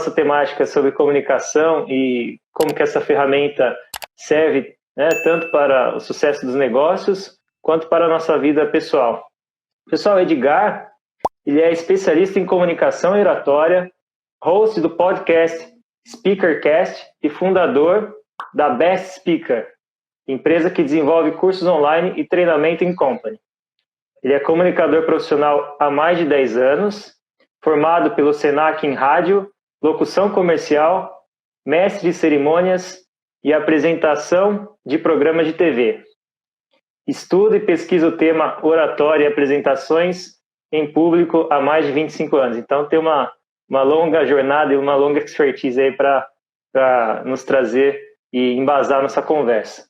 nossa temática sobre comunicação e como que essa ferramenta serve, né, tanto para o sucesso dos negócios quanto para a nossa vida pessoal. Pessoal, Edgar, ele é especialista em comunicação e oratória, host do podcast SpeakerCast e fundador da Best Speaker, empresa que desenvolve cursos online e treinamento em company. Ele é comunicador profissional há mais de 10 anos, formado pelo Senac em rádio, locução comercial, mestre de cerimônias e apresentação de programas de TV. Estuda e pesquisa o tema oratória e apresentações em público há mais de 25 anos. Então tem uma longa jornada e uma longa expertise aí para nos trazer e embasar nossa conversa.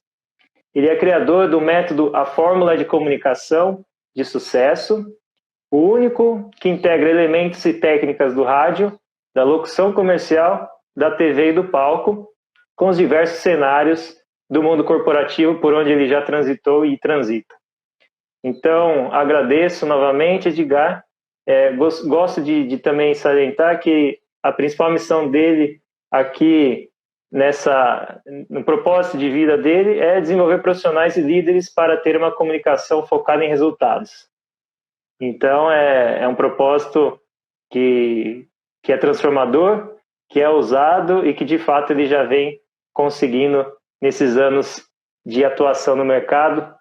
Ele é criador do método A Fórmula de Comunicação de Sucesso, o único que integra elementos e técnicas do rádio, da locução comercial, da TV e do palco, com os diversos cenários do mundo corporativo por onde ele já transitou e transita. Então, agradeço novamente, Edgar. Gosto de também salientar que a principal missão dele aqui no propósito de vida dele é desenvolver profissionais e líderes para ter uma comunicação focada em resultados. Então, é um propósito que é transformador, que é ousado e que, de fato, ele já vem conseguindo nesses anos de atuação no mercado.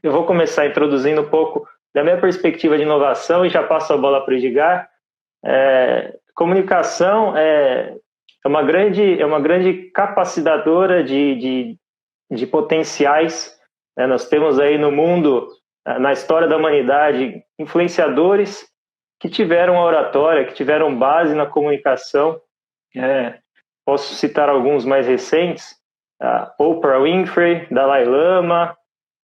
Eu vou começar introduzindo um pouco da minha perspectiva de inovação e já passo a bola para o Edgar. Comunicação é uma grande capacitadora de potenciais. Nós temos aí no mundo, na história da humanidade, influenciadores que tiveram a oratória, que tiveram base na comunicação. Posso citar alguns mais recentes, Oprah Winfrey, Dalai Lama,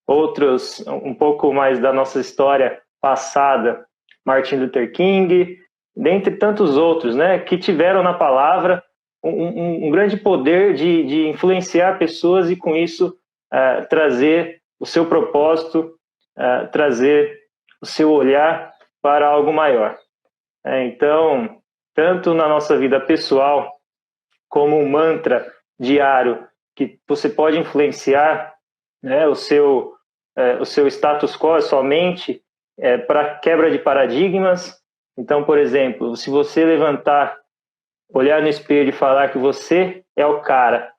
outros um pouco mais da nossa história passada, Martin Luther King, dentre tantos outros, né, que tiveram na palavra um grande poder de influenciar pessoas e, com isso, trazer o seu propósito, trazer o seu olhar para algo maior. Então, tanto na nossa vida pessoal, como um mantra diário que você pode influenciar, né, o seu status quo, a sua mente, para quebra de paradigmas. Então, por exemplo, se você levantar, olhar no espelho e falar que você é o cara,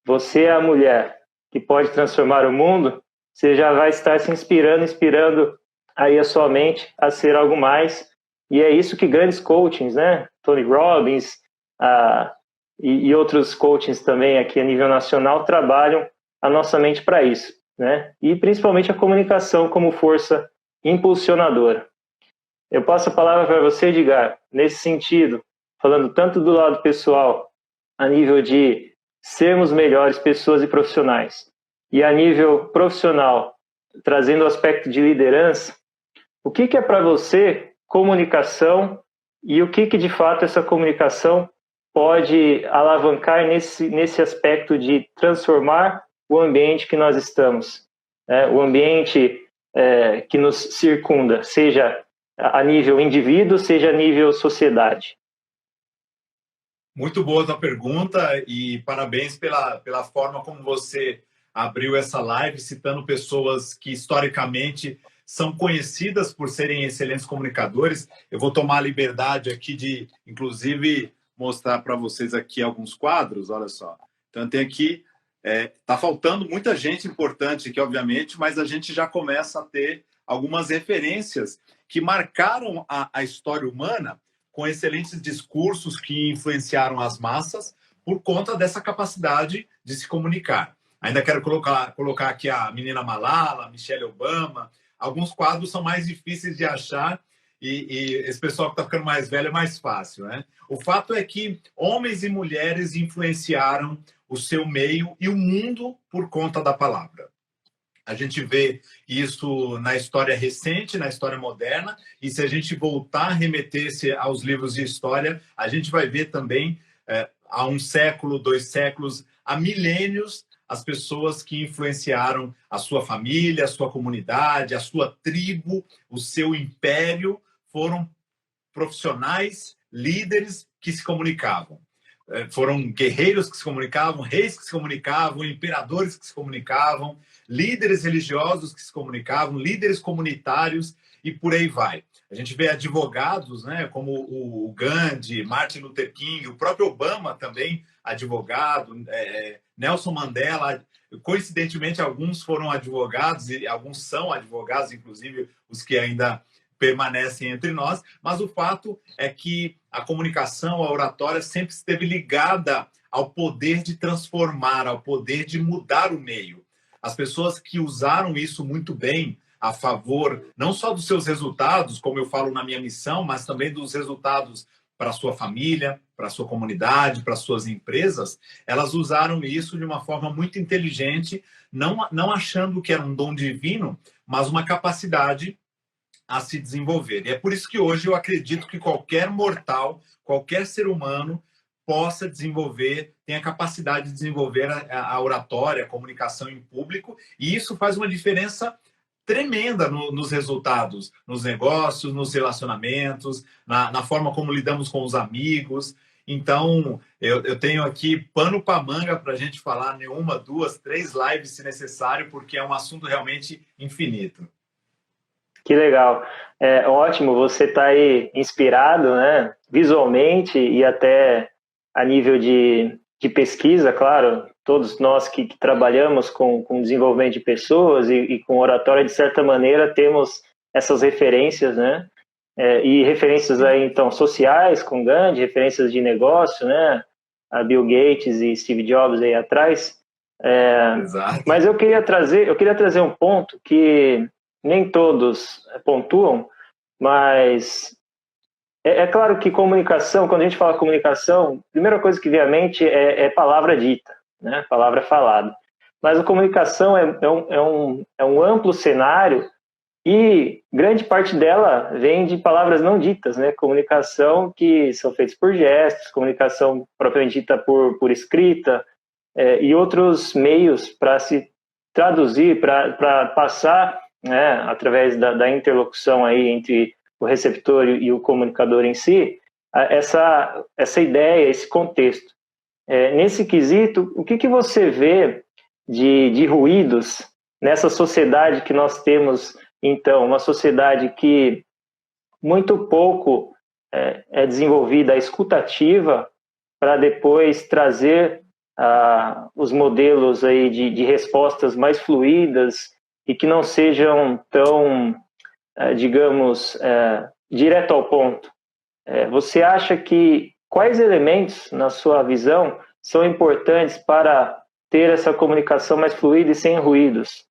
você é a mulher que pode transformar o mundo, você já vai estar se inspirando aí a sua mente a ser algo mais. E é isso que grandes coachings, né, Tony Robbins, e outros coachings também aqui a nível nacional trabalham a nossa mente para isso, né? E principalmente a comunicação como força impulsionadora. Eu passo a palavra para você, Edgar, nesse sentido, falando tanto do lado pessoal, a nível de sermos melhores pessoas e profissionais, e a nível profissional, trazendo o aspecto de liderança. O que é para você comunicação e o que de fato essa comunicação pode alavancar nesse aspecto de transformar o ambiente que nós estamos, o ambiente que nos circunda, seja a nível indivíduo, seja a nível sociedade. Muito boa a tua pergunta e parabéns pela forma como você abriu essa live, citando pessoas que historicamente são conhecidas por serem excelentes comunicadores. Eu vou tomar a liberdade aqui de, inclusive, mostrar para vocês aqui alguns quadros, olha só. Então, tem aqui, tá faltando muita gente importante aqui, obviamente, mas a gente já começa a ter algumas referências que marcaram a história humana com excelentes discursos que influenciaram as massas por conta dessa capacidade de se comunicar. Ainda quero colocar aqui a menina Malala, Michelle Obama. Alguns quadros são mais difíceis de achar e esse pessoal que está ficando mais velho é mais fácil, né? O fato é que homens e mulheres influenciaram o seu meio e o mundo por conta da palavra. A gente vê isso na história recente, na história moderna, e se a gente voltar a remeter-se aos livros de história, a gente vai ver também, há um século, 2 séculos, há milênios, as pessoas que influenciaram a sua família, a sua comunidade, a sua tribo, o seu império, foram profissionais, líderes que se comunicavam. foram guerreiros que se comunicavam, reis que se comunicavam, imperadores que se comunicavam, líderes religiosos que se comunicavam, líderes comunitários e por aí vai. A gente vê advogados, né, como o Gandhi, Martin Luther King, o próprio Obama também advogado, Nelson Mandela. Coincidentemente, alguns foram advogados e alguns são advogados, inclusive os que ainda permanecem entre nós, mas o fato é que a comunicação, a oratória sempre esteve ligada ao poder de transformar, ao poder de mudar o meio. As pessoas que usaram isso muito bem a favor, não só dos seus resultados, como eu falo na minha missão, mas também dos resultados para a sua família, para a sua comunidade, para as suas empresas, elas usaram isso de uma forma muito inteligente, não achando que era um dom divino, mas uma capacidade a se desenvolver. E é por isso que hoje eu acredito que qualquer mortal, qualquer ser humano possa desenvolver, tem a capacidade de desenvolver a oratória, a comunicação em público, e isso faz uma diferença tremenda nos resultados, nos negócios, nos relacionamentos, na forma como lidamos com os amigos. Então, eu tenho aqui pano para manga para a gente falar em 1, 2, 3 lives, se necessário, porque é um assunto realmente infinito. Que legal. É ótimo, você está aí inspirado, né, visualmente e até a nível de pesquisa, claro. Todos nós que trabalhamos com desenvolvimento de pessoas e com oratória, de certa maneira, temos essas referências, né? E referências aí, então, sociais, com Gandhi, referências de negócio, né? A Bill Gates e Steve Jobs aí atrás. Exato. Mas eu queria trazer um ponto que nem todos pontuam, mas é claro que comunicação, quando a gente fala comunicação, a primeira coisa que vem à mente é palavra dita, né? Palavra falada. Mas a comunicação é um amplo cenário e grande parte dela vem de palavras não ditas, né? Comunicação que são feitas por gestos, comunicação propriamente dita por escrita, e outros meios para se traduzir, para passar, né, através da interlocução aí entre o receptor e o comunicador em si, essa ideia, esse contexto. Nesse quesito, o que você vê de ruídos nessa sociedade que nós temos, então, uma sociedade que muito pouco é desenvolvida a escutativa para depois trazer os modelos aí de respostas mais fluídas e que não sejam tão, digamos, direto ao ponto. Você acha que quais elementos, na sua visão, são importantes para ter essa comunicação mais fluida e sem ruídos?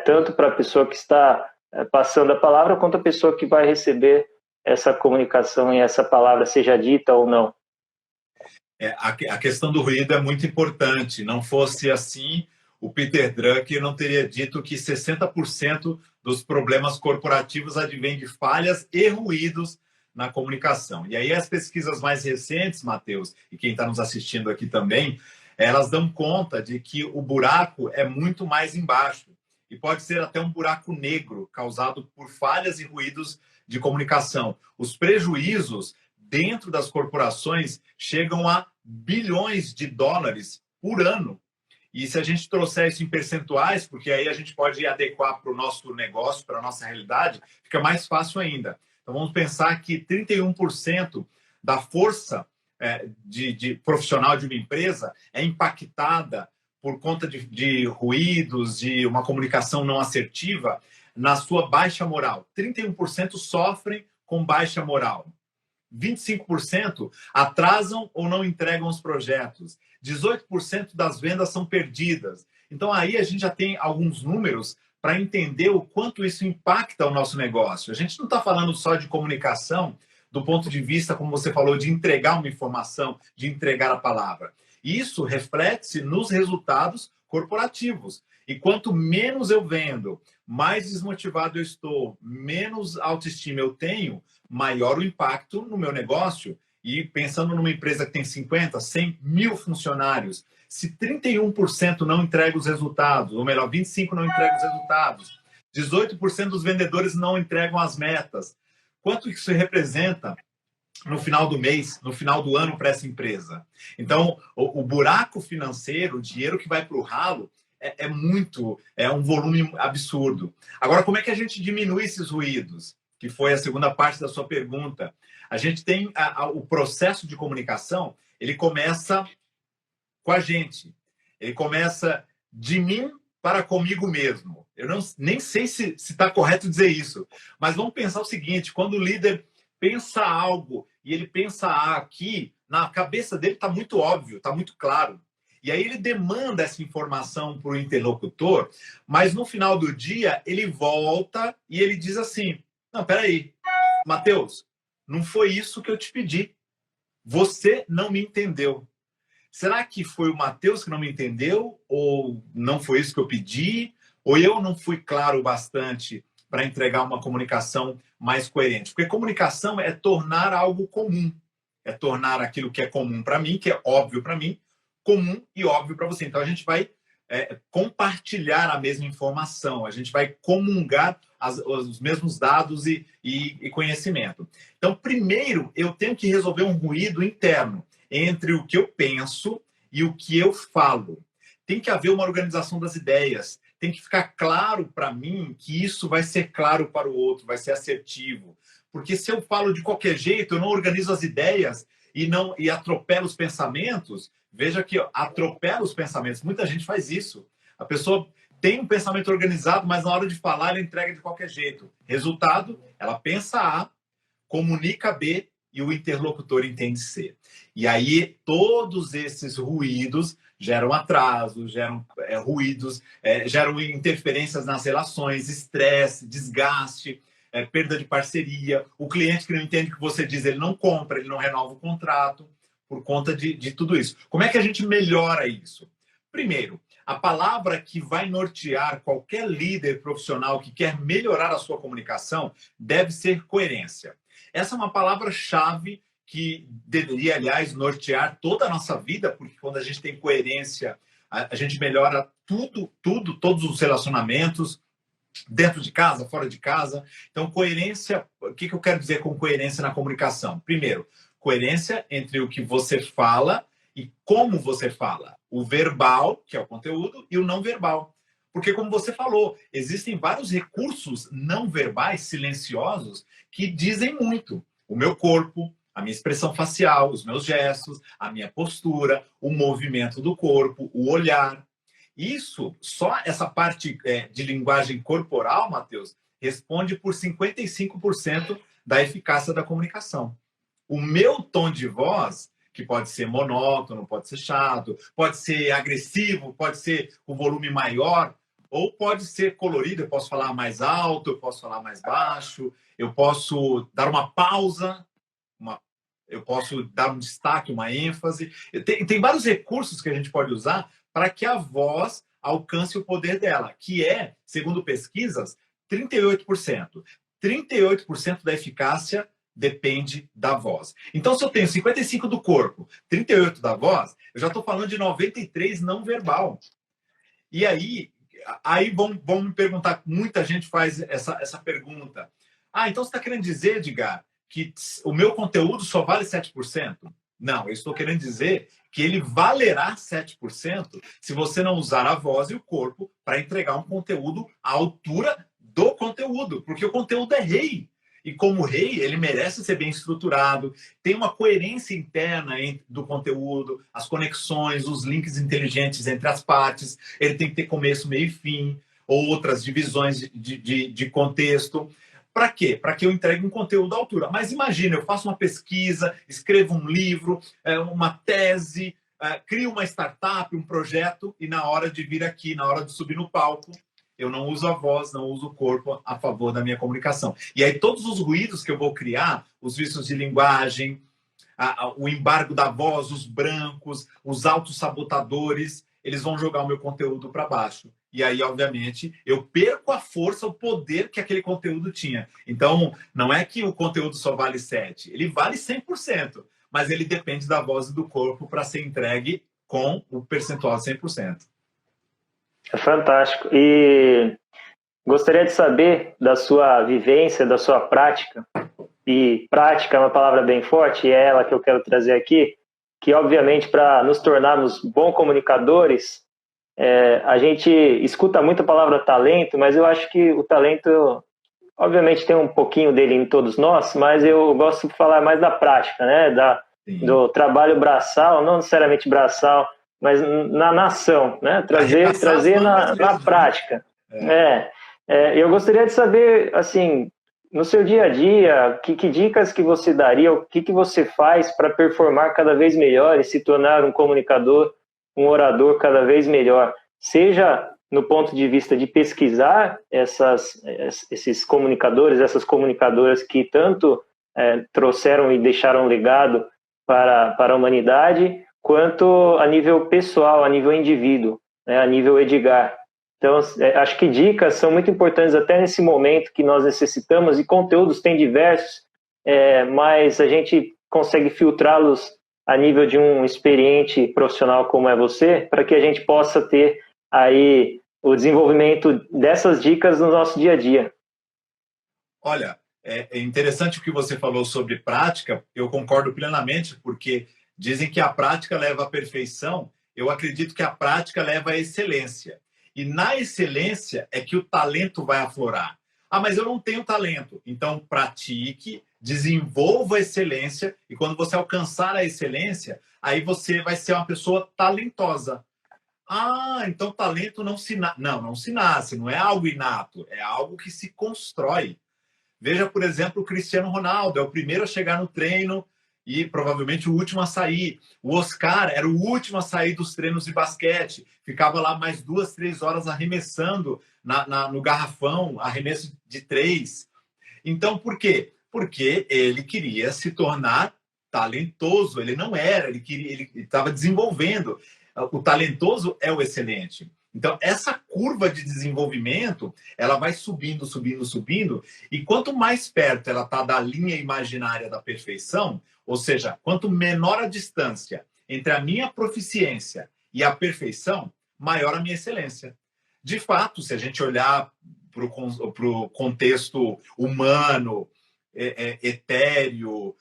Tanto para a pessoa que está passando a palavra, quanto a pessoa que vai receber essa comunicação e essa palavra, seja dita ou não. A questão do ruído é muito importante. Não fosse assim, o Peter Drucker não teria dito que 60% dos problemas corporativos advêm de falhas e ruídos na comunicação. E aí as pesquisas mais recentes, Matheus, e quem está nos assistindo aqui também, elas dão conta de que o buraco é muito mais embaixo e pode ser até um buraco negro causado por falhas e ruídos de comunicação. Os prejuízos dentro das corporações chegam a bilhões de dólares por ano. E se a gente trouxer isso em percentuais, porque aí a gente pode adequar para o nosso negócio, para a nossa realidade, fica mais fácil ainda. Então, vamos pensar que 31% da força de profissional de uma empresa é impactada por conta de ruídos, de uma comunicação não assertiva, na sua baixa moral. 31% sofrem com baixa moral. 25% atrasam ou não entregam os projetos. 18% das vendas são perdidas. Então, aí a gente já tem alguns números para entender o quanto isso impacta o nosso negócio. A gente não está falando só de comunicação do ponto de vista, como você falou, de entregar uma informação, de entregar a palavra. Isso reflete-se nos resultados corporativos. E quanto menos eu vendo, mais desmotivado eu estou, menos autoestima eu tenho, maior o impacto no meu negócio. E pensando numa empresa que tem 50, 100 mil funcionários, se 31% não entrega os resultados, ou melhor, 25% não entrega os resultados, 18% dos vendedores não entregam as metas, quanto isso representa no final do mês, no final do ano para essa empresa. Então, o buraco financeiro, o dinheiro que vai para o ralo, é um volume absurdo. Agora, como é que a gente diminui esses ruídos? Que foi a segunda parte da sua pergunta. A gente tem o processo de comunicação, ele começa com a gente. Ele começa de mim para comigo mesmo. Eu nem sei se está correto dizer isso, mas vamos pensar o seguinte, quando o líder pensa algo e ele pensa aqui, na cabeça dele está muito óbvio, está muito claro. E aí ele demanda essa informação para o interlocutor, mas no final do dia ele volta e ele diz assim, não, peraí, Matheus, não foi isso que eu te pedi. Você não me entendeu. Será que foi o Matheus que não me entendeu? Ou não foi isso que eu pedi? Ou eu não fui claro bastante para entregar uma comunicação mais coerente? Porque comunicação é tornar algo comum. É tornar aquilo que é comum para mim, que é óbvio para mim, comum e óbvio para você. Então, a gente vai compartilhar a mesma informação, a gente vai comungar os mesmos dados e conhecimento. Então, primeiro, eu tenho que resolver um ruído interno entre o que eu penso e o que eu falo. Tem que haver uma organização das ideias. Tem que ficar claro para mim que isso vai ser claro para o outro, vai ser assertivo. Porque se eu falo de qualquer jeito, eu não organizo as ideias e atropelo os pensamentos. Veja que atropela os pensamentos. Muita gente faz isso. A pessoa tem um pensamento organizado, mas na hora de falar, ela entrega de qualquer jeito. Resultado, ela pensa A, comunica B, e o interlocutor entende C. E aí, todos esses ruídos geram atraso, geram ruídos, geram interferências nas relações, estresse, desgaste, perda de parceria. O cliente que não entende o que você diz, ele não compra, ele não renova o contrato, por conta de tudo isso. Como é que a gente melhora isso? Primeiro, a palavra que vai nortear qualquer líder profissional que quer melhorar a sua comunicação deve ser coerência. Essa é uma palavra-chave que deveria, aliás, nortear toda a nossa vida, porque quando a gente tem coerência, a gente melhora todos os relacionamentos, dentro de casa, fora de casa. Então, coerência, o que eu quero dizer com coerência na comunicação? Primeiro, coerência entre o que você fala e como você fala. O verbal, que é o conteúdo, e o não verbal. Porque, como você falou, existem vários recursos não verbais, silenciosos, que dizem muito. O meu corpo, a minha expressão facial, os meus gestos, a minha postura, o movimento do corpo, o olhar. Isso, só essa parte de linguagem corporal, Matheus, responde por 55% da eficácia da comunicação. O meu tom de voz, que pode ser monótono, pode ser chato, pode ser agressivo, pode ser o volume maior, ou pode ser colorido, eu posso falar mais alto, eu posso falar mais baixo, eu posso dar uma pausa, eu posso dar um destaque, uma ênfase. Tem vários recursos que a gente pode usar para que a voz alcance o poder dela, que é, segundo pesquisas, 38%. 38% da eficácia depende da voz. Então, se eu tenho 55% do corpo, 38% da voz, eu já estou falando de 93% não verbal. E aí vão me perguntar, muita gente faz essa pergunta. Então você está querendo dizer, Edgar, que o meu conteúdo só vale 7%? Não, eu estou querendo dizer que ele valerá 7% se você não usar a voz e o corpo para entregar um conteúdo à altura do conteúdo, porque o conteúdo é rei. E como rei, ele merece ser bem estruturado, tem uma coerência interna do conteúdo, as conexões, os links inteligentes entre as partes, ele tem que ter começo, meio e fim, ou outras divisões de contexto. Para quê? Para que eu entregue um conteúdo à altura. Mas imagina, eu faço uma pesquisa, escrevo um livro, uma tese, crio uma startup, um projeto, e na hora de vir aqui, na hora de subir no palco, eu não uso a voz, não uso o corpo a favor da minha comunicação. E aí todos os ruídos que eu vou criar, os vícios de linguagem, o embargo da voz, os brancos, os autossabotadores, eles vão jogar o meu conteúdo para baixo. E aí, obviamente, eu perco a força, o poder que aquele conteúdo tinha. Então, não é que o conteúdo só vale 7%, ele vale 100%, mas ele depende da voz e do corpo para ser entregue com o percentual de 100%. É fantástico. E gostaria de saber da sua vivência, da sua prática, e prática é uma palavra bem forte, e é ela que eu quero trazer aqui, que obviamente para nos tornarmos bons comunicadores, a gente escuta muito a palavra talento, mas eu acho que o talento, obviamente tem um pouquinho dele em todos nós, mas eu gosto de falar mais da prática, né? Do trabalho braçal, não necessariamente braçal, mas na nação, né? Trazer na prática. Eu gostaria de saber, assim, no seu dia a dia, que dicas que você daria, o que você faz para performar cada vez melhor e se tornar um comunicador, um orador cada vez melhor, seja no ponto de vista de pesquisar esses comunicadores, essas comunicadoras que tanto trouxeram e deixaram legado para a humanidade, quanto a nível pessoal, a nível indivíduo, né, a nível Edgar. Então, acho que dicas são muito importantes até nesse momento que nós necessitamos, e conteúdos tem diversos, mas a gente consegue filtrá-los a nível de um experiente profissional como é você, para que a gente possa ter aí o desenvolvimento dessas dicas no nosso dia a dia. Olha, é interessante o que você falou sobre prática, eu concordo plenamente, porque dizem que a prática leva à perfeição, eu acredito que a prática leva à excelência. E na excelência é que o talento vai aflorar. Ah, mas eu não tenho talento. Então, pratique, desenvolva a excelência, e quando você alcançar a excelência, aí você vai ser uma pessoa talentosa. Ah, então talento não se nasce. Não se nasce, não é algo inato, é algo que se constrói. Veja, por exemplo, o Cristiano Ronaldo, é o primeiro a chegar no treino e provavelmente o último a sair. O Oscar era o último a sair dos treinos de basquete, ficava lá mais 2, 3 horas arremessando no garrafão, arremesso de 3. Então, por quê? Porque ele queria se tornar talentoso, ele não era, ele estava desenvolvendo. O talentoso é o excelente. Então, essa curva de desenvolvimento, ela vai subindo, subindo, subindo, e quanto mais perto ela está da linha imaginária da perfeição, ou seja, quanto menor a distância entre a minha proficiência e a perfeição, maior a minha excelência. De fato, se a gente olhar para o contexto humano, etéreo,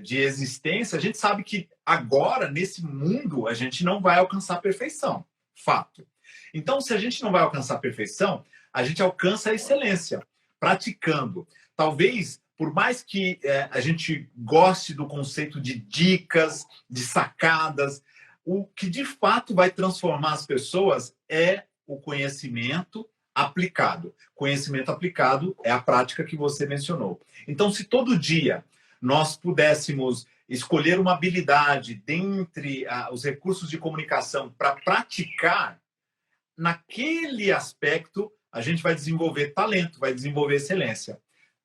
de existência, a gente sabe que agora, nesse mundo, a gente não vai alcançar a perfeição. Fato. Então, se a gente não vai alcançar a perfeição, a gente alcança a excelência, praticando. Talvez, por mais que a gente goste do conceito de dicas, de sacadas, o que de fato vai transformar as pessoas é o conhecimento aplicado. Conhecimento aplicado é a prática que você mencionou. Então, se todo dia nós pudéssemos escolher uma habilidade dentre os recursos de comunicação para praticar, naquele aspecto, a gente vai desenvolver talento, vai desenvolver excelência.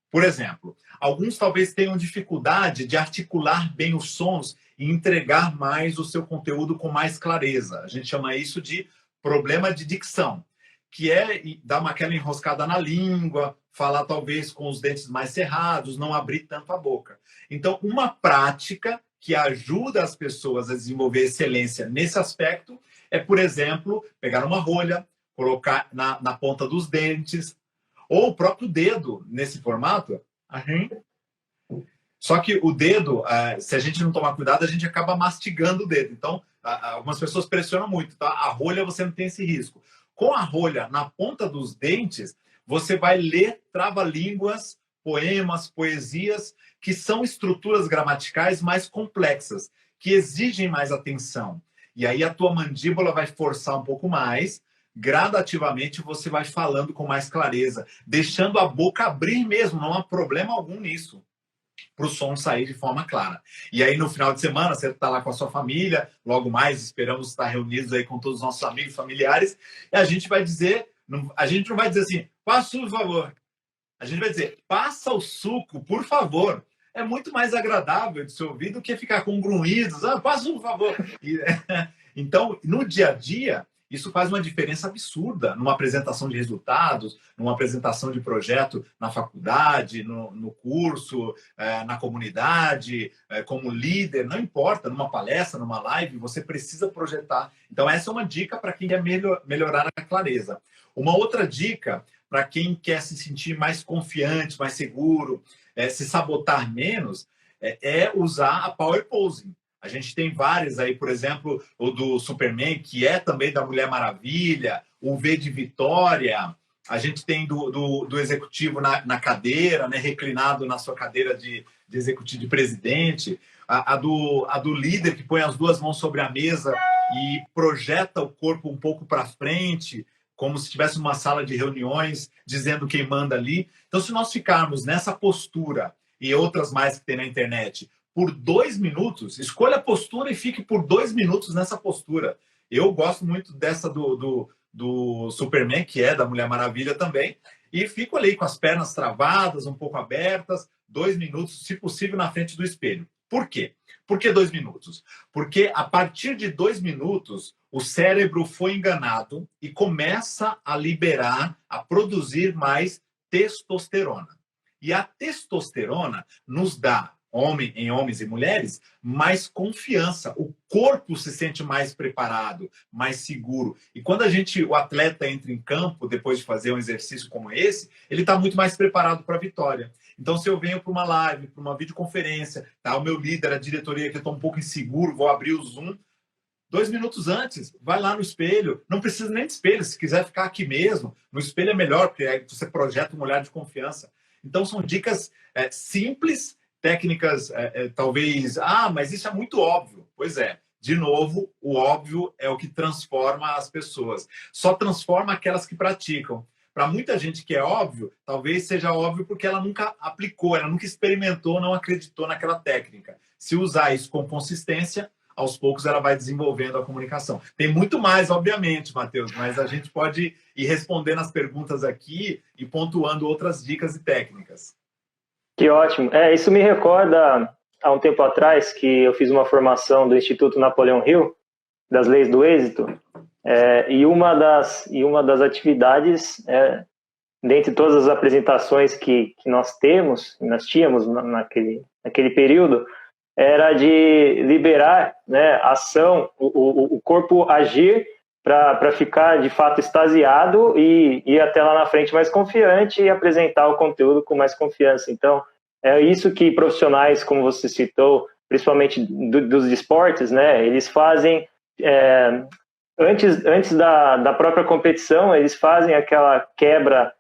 Por exemplo, alguns talvez tenham dificuldade de articular bem os sons e entregar mais o seu conteúdo com mais clareza. A gente chama isso de problema de dicção, que é dar aquela enroscada na língua, falar talvez com os dentes mais cerrados, não abrir tanto a boca. Então, uma prática que ajuda as pessoas a desenvolver excelência nesse aspecto é, por exemplo, pegar uma rolha, colocar na ponta dos dentes, ou o próprio dedo nesse formato. Só que o dedo, se a gente não tomar cuidado, a gente acaba mastigando o dedo. Então, algumas pessoas pressionam muito. Tá? A rolha, você não tem esse risco. Com a rolha na ponta dos dentes, você vai ler trava-línguas, poemas, poesias, que são estruturas gramaticais mais complexas, que exigem mais atenção. E aí a tua mandíbula vai forçar um pouco mais, gradativamente você vai falando com mais clareza, deixando a boca abrir mesmo, não há problema algum nisso, para o som sair de forma clara. E aí no final de semana, você está lá com a sua família, logo mais esperamos estar reunidos aí com todos os nossos amigos, familiares, e a gente vai dizer, a gente não vai dizer assim, passa por favor. A gente vai dizer, passa o suco, por favor. É muito mais agradável de se ouvir do que ficar com grunhidos. Passa, por favor. Então, no dia a dia, isso faz uma diferença absurda numa apresentação de resultados, numa apresentação de projeto na faculdade, no curso, na comunidade, como líder, não importa, numa palestra, numa live, você precisa projetar. Então, essa é uma dica para quem quer melhorar a clareza. Uma outra dica para quem quer se sentir mais confiante, mais seguro, se sabotar menos, é usar a Power Posing. A gente tem várias aí, por exemplo, o do Superman, que é também da Mulher Maravilha, o V de Vitória, a gente tem do executivo na cadeira, né, reclinado na sua cadeira de executivo, de presidente, a do líder que põe as duas mãos sobre a mesa e projeta o corpo um pouco para frente, como se estivesse numa sala de reuniões, dizendo quem manda ali. Então, se nós ficarmos nessa postura e outras mais que tem na internet, por 2 minutos, escolha a postura e fique por 2 minutos nessa postura. Eu gosto muito dessa do Superman, que é da Mulher Maravilha também, e fico ali com as pernas travadas, um pouco abertas, 2 minutos, se possível, na frente do espelho. Por quê? Por que 2 minutos? Porque a partir de 2 minutos, o cérebro foi enganado e começa a liberar, a produzir mais testosterona. E a testosterona nos dá, em homens e mulheres, mais confiança. O corpo se sente mais preparado, mais seguro. E quando o atleta entra em campo, depois de fazer um exercício como esse, ele está muito mais preparado para a vitória. Então, se eu venho para uma live, para uma videoconferência, tá, o meu líder, a diretoria, que eu estou um pouco inseguro, vou abrir o Zoom, 2 minutos antes, vai lá no espelho. Não precisa nem de espelho, se quiser ficar aqui mesmo. No espelho é melhor, porque aí você projeta um olhar de confiança. Então, são dicas simples, técnicas, talvez... Ah, mas isso é muito óbvio. Pois é. De novo, o óbvio é o que transforma as pessoas. Só transforma aquelas que praticam. Para muita gente que é óbvio, talvez seja óbvio porque ela nunca aplicou, ela nunca experimentou, não acreditou naquela técnica. Se usar isso com consistência, aos poucos ela vai desenvolvendo a comunicação. Tem muito mais, obviamente, Matheus, mas a gente pode ir respondendo as perguntas aqui e pontuando outras dicas e técnicas. Que ótimo. Isso me recorda, há um tempo atrás, que eu fiz uma formação do Instituto Napoleão Hill, das leis do êxito, e uma das atividades, dentre todas as apresentações que nós tínhamos naquele período, era de liberar, né, ação, o corpo agir para ficar de fato extasiado e ir até lá na frente mais confiante e apresentar o conteúdo com mais confiança. Então, é isso que profissionais, como você citou, principalmente dos esportes, né, eles fazem antes da própria competição, eles fazem aquela quebra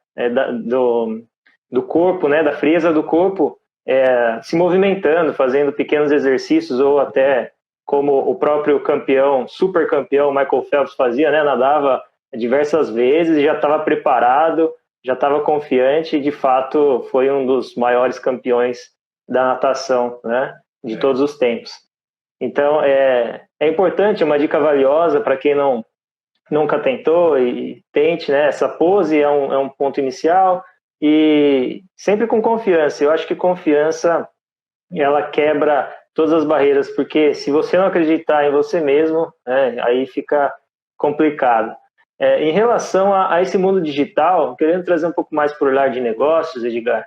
do corpo, né, da frieza do corpo, se movimentando, fazendo pequenos exercícios, ou até como o próprio super campeão Michael Phelps fazia, né, nadava diversas vezes, já estava preparado, já estava confiante, e de fato foi um dos maiores campeões da natação, né, de todos os tempos. Então, é importante, é uma dica valiosa para quem nunca tentou, e tente, né, essa pose é um ponto inicial, e sempre com confiança. Eu acho que confiança, ela quebra todas as barreiras, porque se você não acreditar em você mesmo, aí fica complicado. Em relação a esse mundo digital, querendo trazer um pouco mais para o olhar de negócios, Edgar,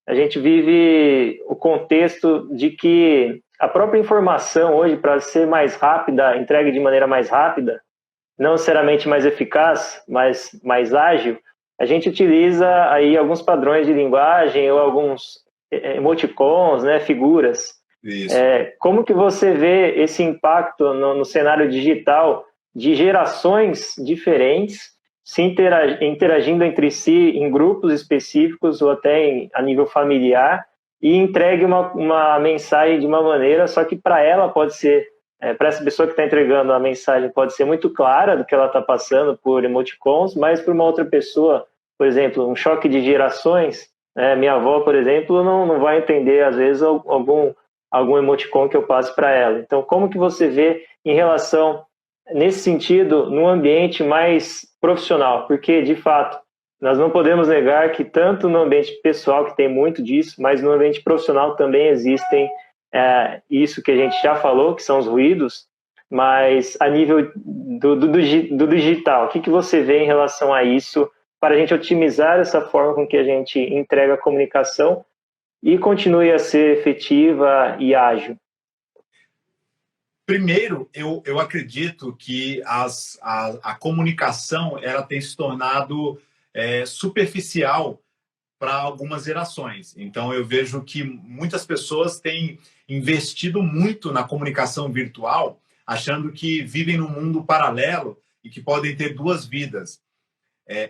a gente vive o contexto de que a própria informação hoje, para ser mais rápida, entregue de maneira mais rápida, não necessariamente mais eficaz, mas mais ágil, a gente utiliza aí alguns padrões de linguagem ou alguns emoticons, né, figuras. Isso. Como que você vê esse impacto no cenário digital de gerações diferentes se interagindo entre si em grupos específicos ou até a nível familiar, e entregue uma mensagem de uma maneira, só que para ela pode ser, para essa pessoa que está entregando a mensagem, pode ser muito clara do que ela está passando por emoticons, mas para uma outra pessoa, por exemplo, um choque de gerações, minha avó, por exemplo, não vai entender, às vezes, algum emoticon que eu passe para ela. Então, como que você vê em relação, nesse sentido, num ambiente mais profissional? Porque, de fato, nós não podemos negar que tanto no ambiente pessoal, que tem muito disso, mas no ambiente profissional também existem isso que a gente já falou, que são os ruídos, mas a nível do digital, o que você vê em relação a isso, para a gente otimizar essa forma com que a gente entrega a comunicação e continue a ser efetiva e ágil? Primeiro, eu acredito que a comunicação ela tem se tornado superficial para algumas gerações. Então, eu vejo que muitas pessoas têm investido muito na comunicação virtual, achando que vivem num mundo paralelo e que podem ter duas vidas.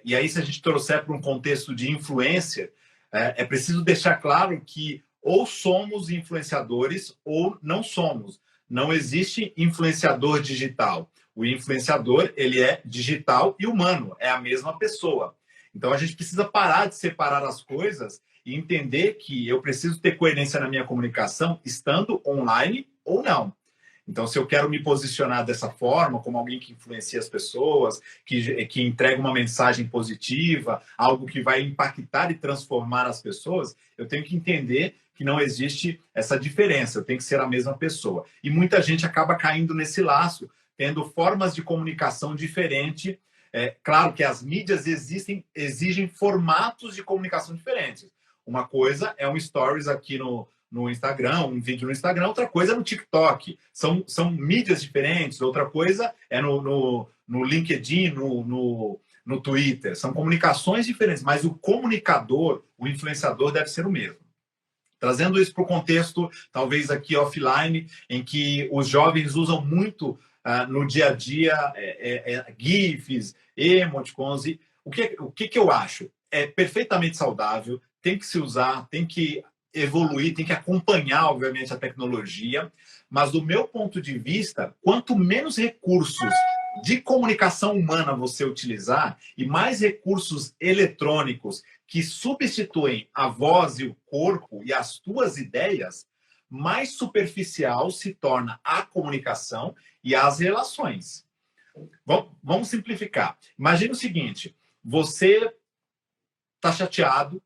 E aí, se a gente trouxer para um contexto de influência, é preciso deixar claro que ou somos influenciadores ou não somos. Não existe influenciador digital. O influenciador, ele é digital e humano, é a mesma pessoa. Então, a gente precisa parar de separar as coisas e entender que eu preciso ter coerência na minha comunicação, estando online ou não. Então, se eu quero me posicionar dessa forma, como alguém que influencia as pessoas, que entrega uma mensagem positiva, algo que vai impactar e transformar as pessoas, eu tenho que entender que não existe essa diferença, eu tenho que ser a mesma pessoa. E muita gente acaba caindo nesse laço, tendo formas de comunicação diferentes. Claro que as mídias exigem formatos de comunicação diferentes. Uma coisa é um stories aqui no Instagram, um vídeo no Instagram, outra coisa é no TikTok. São mídias diferentes, outra coisa é no LinkedIn, no Twitter. São comunicações diferentes, mas o comunicador, o influenciador deve ser o mesmo. Trazendo isso para o contexto, talvez aqui offline, em que os jovens usam muito no dia a dia GIFs, emoticons. O que eu acho? É perfeitamente saudável, tem que se usar, tem que evoluir, tem que acompanhar, obviamente, a tecnologia, mas do meu ponto de vista, quanto menos recursos de comunicação humana você utilizar e mais recursos eletrônicos que substituem a voz e o corpo e as tuas ideias, mais superficial se torna a comunicação e as relações. Vamos simplificar. Imagina o seguinte, você está chateado,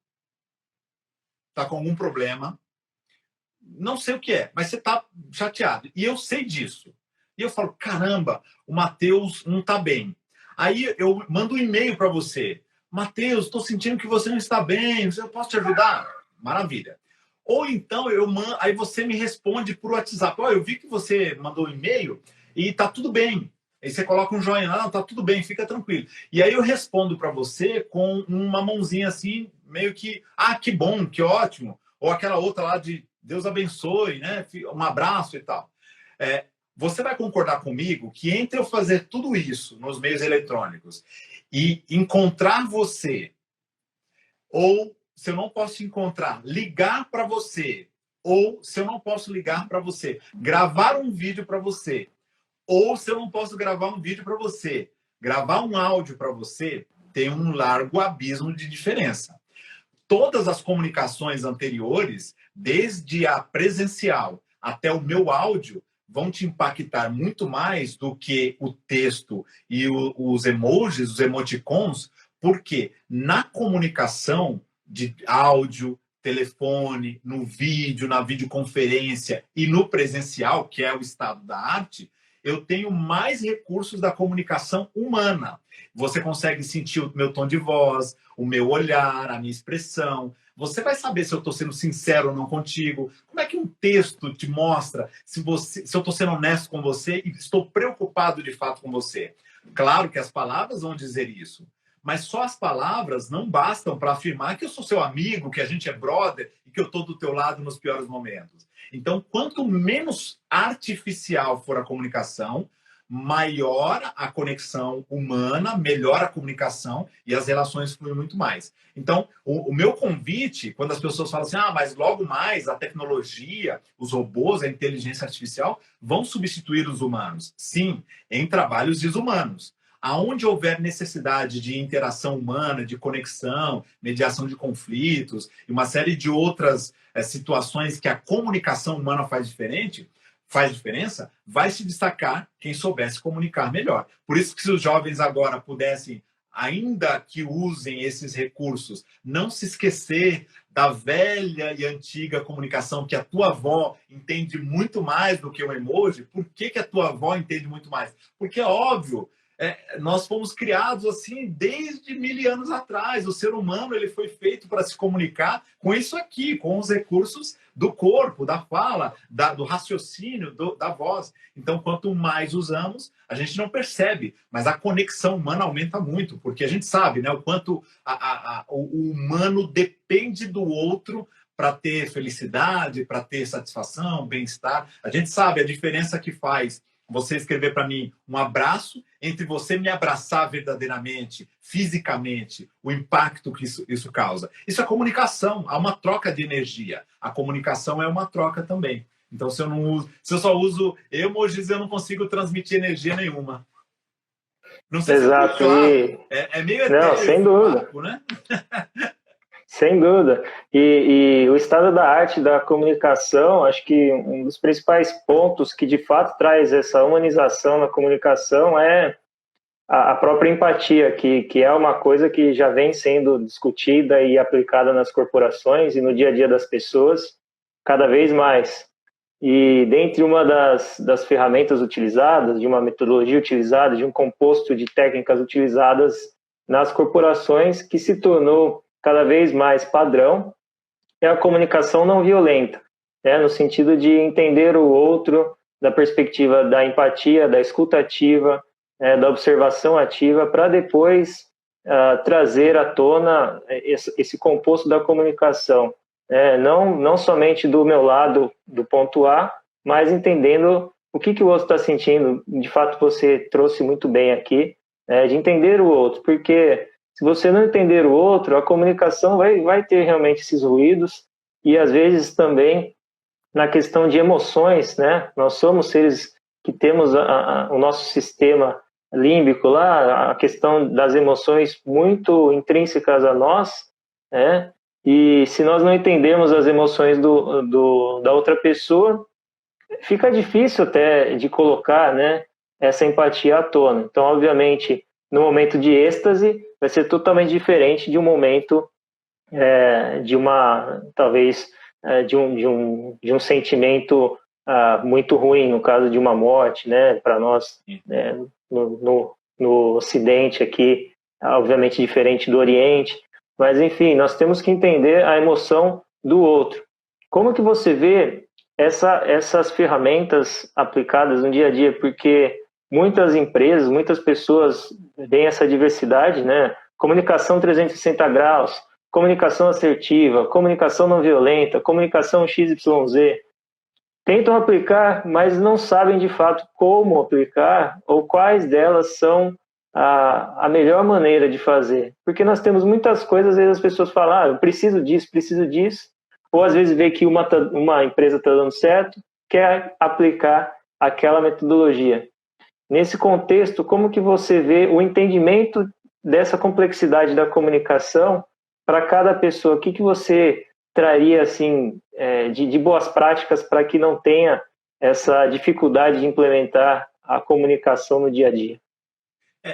está com algum problema, não sei o que é, mas você está chateado. E eu sei disso. E eu falo, caramba, o Matheus não está bem. Aí eu mando um e-mail para você. Matheus, estou sentindo que você não está bem, eu posso te ajudar? Maravilha. Ou então, aí você me responde por WhatsApp. Eu vi que você mandou um e-mail e está tudo bem. Aí você coloca um joinha, não, tá tudo bem, fica tranquilo. E aí eu respondo para você com uma mãozinha assim, meio que, que bom, que ótimo. Ou aquela outra lá de Deus abençoe, né? Um abraço e tal. Você vai concordar comigo que entre eu fazer tudo isso nos meios eletrônicos e encontrar você, ou se eu não posso te encontrar, ligar para você, ou se eu não posso ligar para você, gravar um vídeo para você, ou se eu não posso gravar um vídeo para você, gravar um áudio para você, tem um largo abismo de diferença. Todas as comunicações anteriores, desde a presencial até o meu áudio, vão te impactar muito mais do que o texto e os emojis, os emoticons, porque na comunicação de áudio, telefone, no vídeo, na videoconferência e no presencial, que é o estado da arte, eu tenho mais recursos da comunicação humana. Você consegue sentir o meu tom de voz, o meu olhar, a minha expressão. Você vai saber se eu estou sendo sincero ou não contigo. Como é que um texto te mostra se eu estou sendo honesto com você e estou preocupado de fato com você? Claro que as palavras vão dizer isso, mas só as palavras não bastam para afirmar que eu sou seu amigo, que a gente é brother e que eu estou do teu lado nos piores momentos. Então, quanto menos artificial for a comunicação, maior a conexão humana, melhor a comunicação e as relações fluem muito mais. Então, o meu convite, quando as pessoas falam assim, mas logo mais a tecnologia, os robôs, a inteligência artificial vão substituir os humanos. Sim, em trabalhos desumanos. Aonde houver necessidade de interação humana, de conexão, mediação de conflitos e uma série de outras situações que a comunicação humana faz diferença, vai se destacar quem soubesse comunicar melhor. Por isso que se os jovens agora pudessem, ainda que usem esses recursos, não se esquecer da velha e antiga comunicação que a tua avó entende muito mais do que o emoji. Por que a tua avó entende muito mais? Porque é óbvio, nós fomos criados assim desde 1000 anos atrás. O ser humano ele foi feito para se comunicar com isso aqui, com os recursos do corpo, da fala, do raciocínio, da voz. Então, quanto mais usamos, a gente não percebe, mas a conexão humana aumenta muito, porque a gente sabe, né, o quanto o humano depende do outro para ter felicidade, para ter satisfação, bem-estar. A gente sabe a diferença que faz você escrever para mim um abraço, entre você me abraçar verdadeiramente, fisicamente, o impacto que isso causa. Isso é comunicação, há uma troca de energia. A comunicação é uma troca também. Então, se eu só uso emojis, eu não consigo transmitir energia nenhuma. Não sei se é muito claro. É meio etéreo, não, sem dúvida. papo, né? Sem dúvida. E o estado da arte da comunicação, acho que um dos principais pontos que de fato traz essa humanização na comunicação é a própria empatia, que é uma coisa que já vem sendo discutida e aplicada nas corporações e no dia a dia das pessoas cada vez mais. E dentre uma das ferramentas utilizadas, de uma metodologia utilizada, de um composto de técnicas utilizadas nas corporações, que se tornou cada vez mais padrão, é a comunicação não violenta, né? No sentido de entender o outro, da perspectiva da empatia, da escuta ativa, da observação ativa, para depois trazer à tona esse composto da comunicação. Não somente do meu lado, do ponto A, mas entendendo o que o outro está sentindo. De fato, você trouxe muito bem aqui, de entender o outro, porque se você não entender o outro, a comunicação vai ter realmente esses ruídos e, às vezes, também na questão de emoções, né? Nós somos seres que temos o nosso sistema límbico lá, a questão das emoções muito intrínsecas a nós, né? E se nós não entendermos as emoções da outra pessoa, fica difícil até de colocar, né, essa empatia à tona. Então, obviamente, no momento de êxtase, vai ser totalmente diferente de um momento talvez de um sentimento muito ruim, no caso de uma morte, né, para nós, né, no Ocidente aqui, obviamente diferente do Oriente, mas enfim, nós temos que entender a emoção do outro. Como que você vê essas ferramentas aplicadas no dia a dia? Porque muitas empresas, muitas pessoas veem essa diversidade, né? Comunicação 360 graus, comunicação assertiva, comunicação não violenta, comunicação XYZ. Tentam aplicar, mas não sabem de fato como aplicar ou quais delas são a melhor maneira de fazer. Porque nós temos muitas coisas, às vezes as pessoas falam, eu preciso disso, ou às vezes vê que uma empresa está dando certo, quer aplicar aquela metodologia. Nesse contexto, como que você vê o entendimento dessa complexidade da comunicação para cada pessoa? O que você traria assim, de boas práticas para que não tenha essa dificuldade de implementar a comunicação no dia a dia?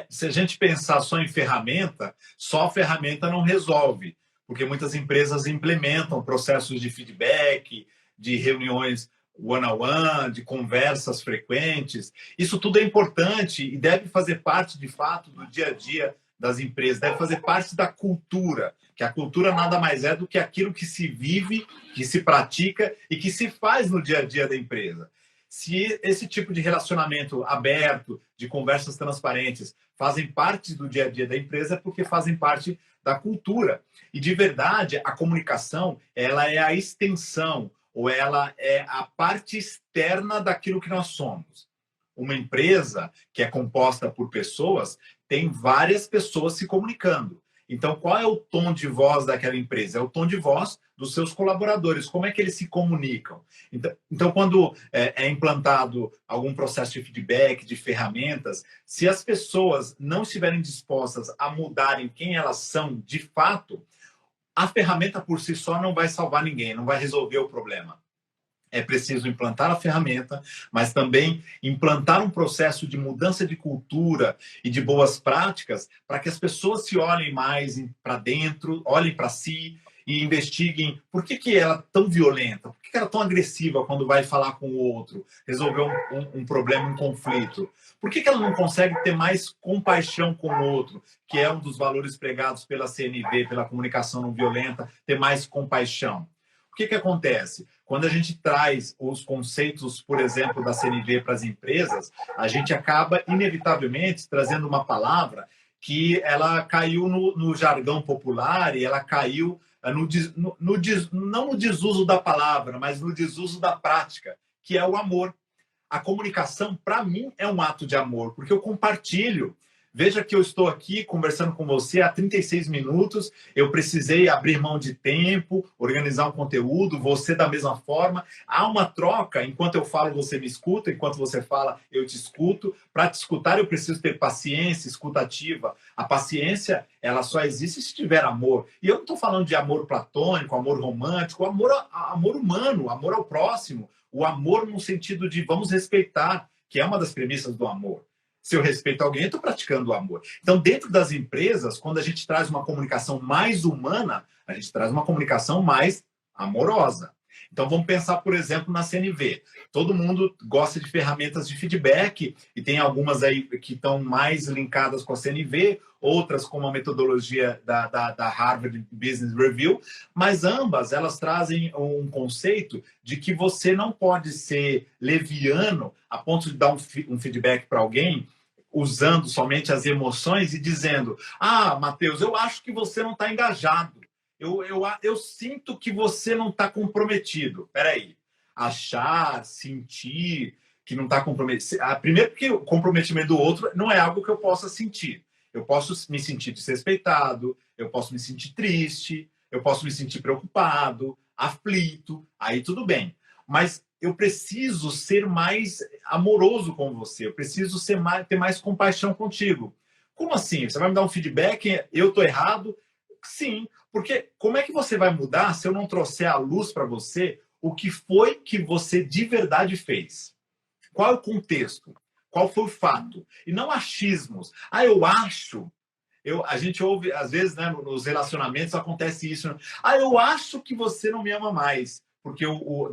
Se a gente pensar só em ferramenta, só a ferramenta não resolve, porque muitas empresas implementam processos de feedback, de reuniões one-on-one, de conversas frequentes. Isso tudo é importante e deve fazer parte, de fato, do dia a dia das empresas, deve fazer parte da cultura, que a cultura nada mais é do que aquilo que se vive, que se pratica e que se faz no dia a dia da empresa. Se esse tipo de relacionamento aberto, de conversas transparentes, fazem parte do dia a dia da empresa, é porque fazem parte da cultura. E, de verdade, a comunicação, ela é a extensão, ou ela é a parte externa daquilo que nós somos. Uma empresa que é composta por pessoas, tem várias pessoas se comunicando. Então, qual é o tom de voz daquela empresa? É o tom de voz dos seus colaboradores. Como é que eles se comunicam? Então quando é implantado algum processo de feedback, de ferramentas, se as pessoas não estiverem dispostas a mudarem quem elas são de fato, a ferramenta por si só não vai salvar ninguém, não vai resolver o problema. É preciso implantar a ferramenta, mas também implantar um processo de mudança de cultura e de boas práticas para que as pessoas se olhem mais para dentro, olhem para si e investiguem por que ela é tão violenta, por que ela é tão agressiva quando vai falar com o outro, resolver um problema, um conflito. Por que ela não consegue ter mais compaixão com o outro, que é um dos valores pregados pela CNV, pela comunicação não violenta, ter mais compaixão? O que acontece? Quando a gente traz os conceitos, por exemplo, da CNV para as empresas, a gente acaba, inevitavelmente, trazendo uma palavra que ela caiu no jargão popular e ela caiu não no desuso da palavra, mas no desuso da prática, que é o amor. A comunicação, para mim, é um ato de amor, porque eu compartilho. Veja que eu estou aqui conversando com você há 36 minutos, eu precisei abrir mão de tempo, organizar um conteúdo, você da mesma forma. Há uma troca, enquanto eu falo, você me escuta, enquanto você fala, eu te escuto. Para te escutar, eu preciso ter paciência, escutativa. A paciência, ela só existe se tiver amor. E eu não estou falando de amor platônico, amor romântico, amor humano, amor ao próximo. O amor no sentido de vamos respeitar, que é uma das premissas do amor. Se eu respeito alguém, eu estou praticando o amor. Então, dentro das empresas, quando a gente traz uma comunicação mais humana, a gente traz uma comunicação mais amorosa. Então, vamos pensar, por exemplo, na CNV. Todo mundo gosta de ferramentas de feedback e tem algumas aí que estão mais linkadas com a CNV, outras com a metodologia da Harvard Business Review, mas ambas elas trazem um conceito de que você não pode ser leviano a ponto de dar um feedback para alguém usando somente as emoções e dizendo: ah, Matheus, eu acho que você não está engajado. Eu sinto que você não está comprometido. Peraí. Achar, sentir que não está comprometido. Primeiro, porque o comprometimento do outro não é algo que eu possa sentir. Eu posso me sentir desrespeitado, eu posso me sentir triste, eu posso me sentir preocupado, aflito, aí tudo bem. Mas eu preciso ser mais amoroso com você, eu preciso ter mais compaixão contigo. Como assim? Você vai me dar um feedback, eu estou errado? Sim, porque como é que você vai mudar se eu não trouxer à luz para você o que foi que você de verdade fez? Qual é o contexto? Qual foi o fato? E não achismos. Ah, eu acho. A gente ouve, às vezes, né, nos relacionamentos acontece isso. Né? Ah, eu acho que você não me ama mais. Porque,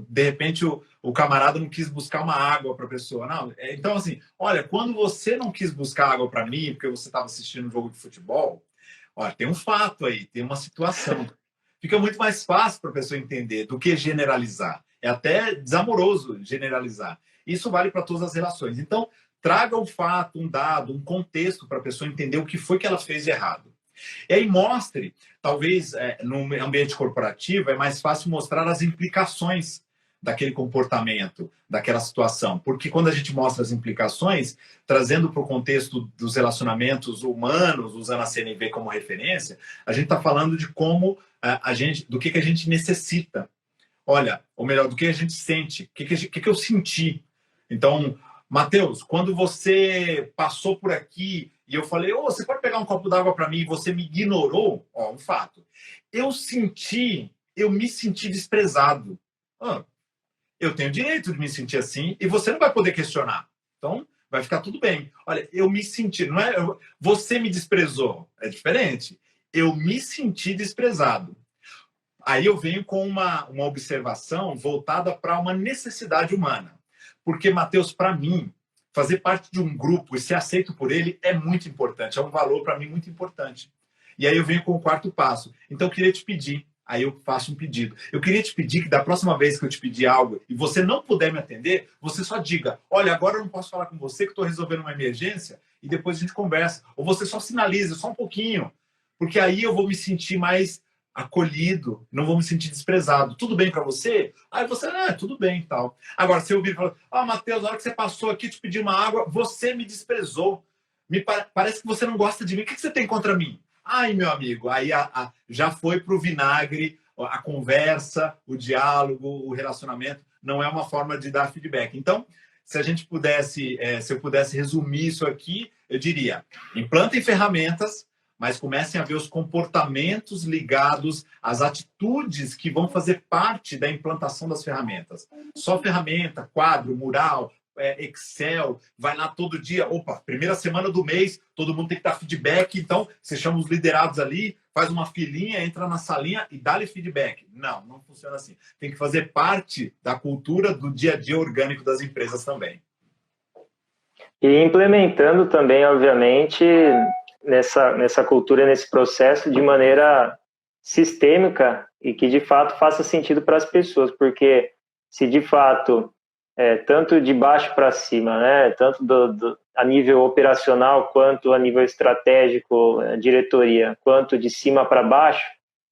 de repente, o camarada não quis buscar uma água para a pessoa. Não, então, assim, olha, quando você não quis buscar água para mim, porque você estava assistindo um jogo de futebol, olha, tem um fato aí, tem uma situação. Fica muito mais fácil para a pessoa entender do que generalizar. É até desamoroso generalizar. Isso vale para todas as relações. Então, traga um fato, um dado, um contexto para a pessoa entender o que foi que ela fez de errado. E aí mostre, talvez no ambiente corporativo é mais fácil mostrar as implicações daquele comportamento, daquela situação. Porque quando a gente mostra as implicações, trazendo para o contexto dos relacionamentos humanos, usando a CNV como referência, a gente está falando de como do que a gente necessita. Olha, ou melhor, do que a gente sente, o que eu senti. Então, Matheus, quando você passou por aqui e eu falei, você pode pegar um copo d'água para mim e você me ignorou, um fato. Eu me senti desprezado. Eu tenho direito de me sentir assim e você não vai poder questionar. Então, vai ficar tudo bem. Olha, eu me senti, não é você me desprezou, é diferente. Eu me senti desprezado. Aí eu venho com uma observação voltada para uma necessidade humana. Porque, Matheus, para mim, fazer parte de um grupo e ser aceito por ele é muito importante, é um valor para mim muito importante. E aí eu venho com o quarto passo. Então, eu queria te pedir, aí eu faço um pedido. Eu queria te pedir que da próxima vez que eu te pedir algo e você não puder me atender, você só diga, olha, agora eu não posso falar com você que estou resolvendo uma emergência e depois a gente conversa. Ou você só sinaliza, só um pouquinho. Porque aí eu vou me sentir mais acolhido, não vou me sentir desprezado. Tudo bem para você? Aí você, tudo bem e tal. Agora, se eu ouvir e falar, Matheus, na hora que você passou aqui, te pedi uma água, você me desprezou. Parece que você não gosta de mim. O que você tem contra mim? Ai, meu amigo, aí já foi para o vinagre, a conversa, o diálogo, o relacionamento, não é uma forma de dar feedback. Então, se eu pudesse resumir isso aqui, eu diria, implantem ferramentas, mas comecem a ver os comportamentos ligados às atitudes que vão fazer parte da implantação das ferramentas. Só ferramenta, quadro, mural, Excel, vai lá todo dia. Opa, primeira semana do mês, todo mundo tem que dar feedback. Então, você chama os liderados ali, faz uma filinha, entra na salinha e dá-lhe feedback. Não funciona assim. Tem que fazer parte da cultura do dia a dia orgânico das empresas também. E implementando também, obviamente, nessa cultura, nesse processo, de maneira sistêmica e que, de fato, faça sentido para as pessoas, porque se de fato, tanto de baixo para cima, né, tanto a nível operacional, quanto a nível estratégico, diretoria, quanto de cima para baixo,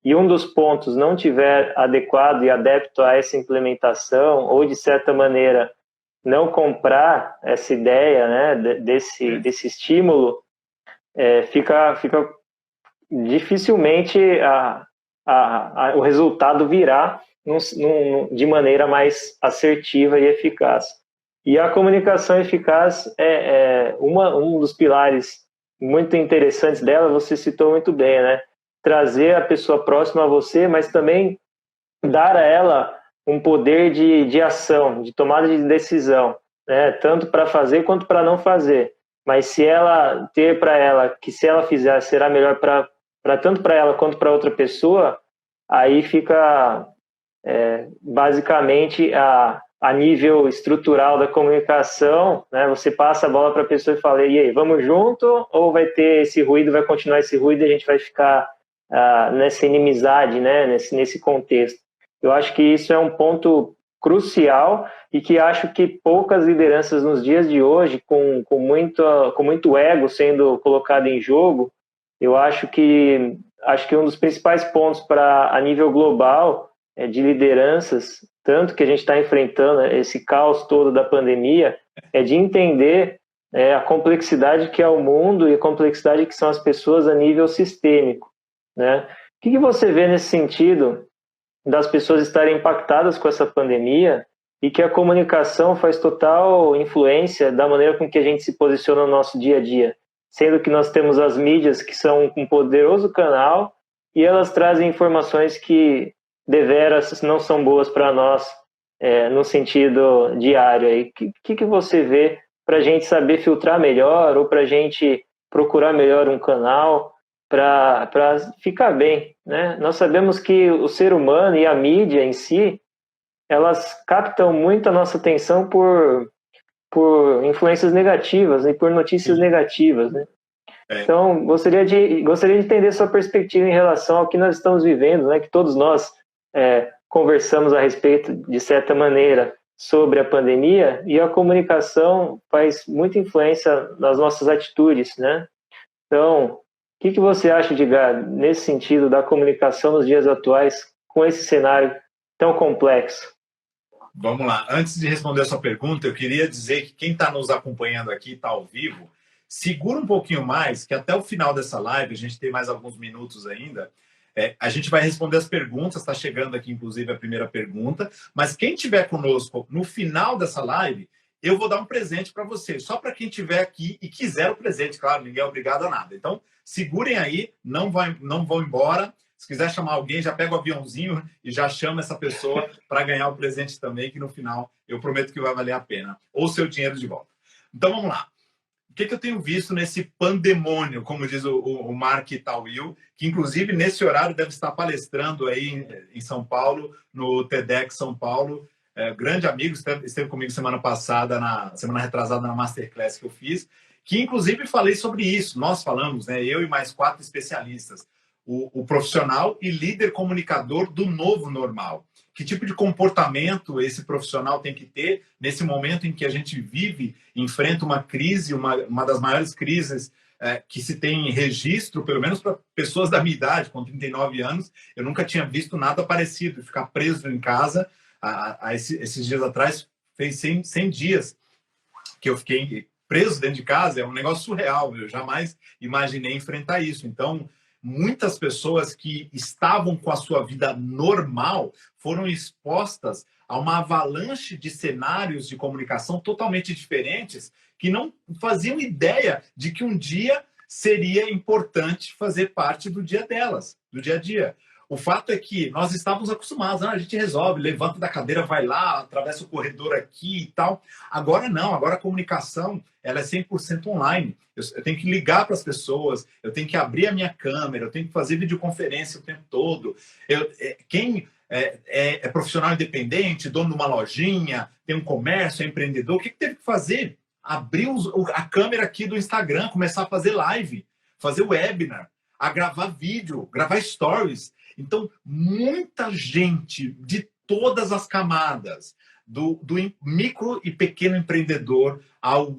e um dos pontos não tiver adequado e adepto a essa implementação, ou de certa maneira não comprar essa ideia, né, desse estímulo, fica dificilmente o resultado virá de maneira mais assertiva e eficaz. E a comunicação eficaz é um dos pilares muito interessantes dela, você citou muito bem, né? Trazer a pessoa próxima a você, mas também dar a ela um poder de ação, de tomada de decisão, né? Tanto para fazer quanto para não fazer. Mas se ela ter para ela que se ela fizer será melhor tanto para ela quanto para outra pessoa, aí fica basicamente a nível estrutural da comunicação, né? Você passa a bola para a pessoa e fala, e aí, vamos junto? Ou vai ter esse ruído, vai continuar esse ruído e a gente vai ficar nessa inimizade, né? Nesse contexto. Eu acho que isso é um ponto crucial e que acho que poucas lideranças nos dias de hoje, com muito ego sendo colocado em jogo, eu acho que um dos principais pontos a nível global de lideranças, tanto que a gente está enfrentando esse caos todo da pandemia, é de entender a complexidade que é o mundo e a complexidade que são as pessoas a nível sistêmico, né? O que você vê nesse sentido das pessoas estarem impactadas com essa pandemia e que a comunicação faz total influência da maneira com que a gente se posiciona no nosso dia a dia, sendo que nós temos as mídias que são um poderoso canal e elas trazem informações que deveras não são boas para nós no sentido diário. O que você vê para a gente saber filtrar melhor ou para a gente procurar melhor um canal para ficar bem, né? Nós sabemos que o ser humano e a mídia em si, elas captam muito a nossa atenção por influências negativas e por notícias negativas, né? Então, gostaria de entender sua perspectiva em relação ao que nós estamos vivendo, né? Que todos nós conversamos a respeito, de certa maneira, sobre a pandemia, e a comunicação faz muita influência nas nossas atitudes, né? Então, o que você acha, Edgar, nesse sentido da comunicação nos dias atuais, com esse cenário tão complexo? Vamos lá. Antes de responder a sua pergunta, eu queria dizer que quem está nos acompanhando aqui, está ao vivo, segura um pouquinho mais, que até o final dessa live, a gente tem mais alguns minutos ainda, a gente vai responder as perguntas, está chegando aqui, inclusive, a primeira pergunta, mas quem estiver conosco no final dessa live, eu vou dar um presente para você, só para quem estiver aqui e quiser o presente, claro, ninguém é obrigado a nada. Então, segurem aí, não vão embora. Se quiser chamar alguém, já pega o aviãozinho e já chama essa pessoa para ganhar o presente também, que no final eu prometo que vai valer a pena. Ou seu dinheiro de volta. Então, vamos lá. O que eu tenho visto nesse pandemônio, como diz o Mark Tawil, que inclusive nesse horário deve estar palestrando aí em São Paulo, no TEDx São Paulo. Grande amigo, esteve comigo semana retrasada na Masterclass que eu fiz, que inclusive falei sobre isso. Nós falamos, né, eu e mais 4 especialistas, o profissional e líder comunicador do novo normal. Que tipo de comportamento esse profissional tem que ter nesse momento em que a gente vive, enfrenta uma crise, uma das maiores crises que se tem registro, pelo menos para pessoas da minha idade, com 39 anos, eu nunca tinha visto nada parecido. Ficar preso em casa, esses dias atrás, fez 100 dias que eu fiquei preso dentro de casa, é um negócio surreal, eu jamais imaginei enfrentar isso. Então, muitas pessoas que estavam com a sua vida normal foram expostas a uma avalanche de cenários de comunicação totalmente diferentes que não faziam ideia de que um dia seria importante fazer parte do dia delas, do dia a dia. O fato é que nós estávamos acostumados, a gente resolve, levanta da cadeira, vai lá, atravessa o corredor aqui e tal. Agora não, agora a comunicação ela é 100% online. Eu tenho que ligar para as pessoas, eu tenho que abrir a minha câmera, eu tenho que fazer videoconferência o tempo todo. Quem é profissional independente, dono de uma lojinha, tem um comércio, é empreendedor, o que teve que fazer? Abrir a câmera aqui do Instagram, começar a fazer live, fazer webinar, a gravar vídeo, gravar stories. Então, muita gente de todas as camadas, do micro e pequeno empreendedor ao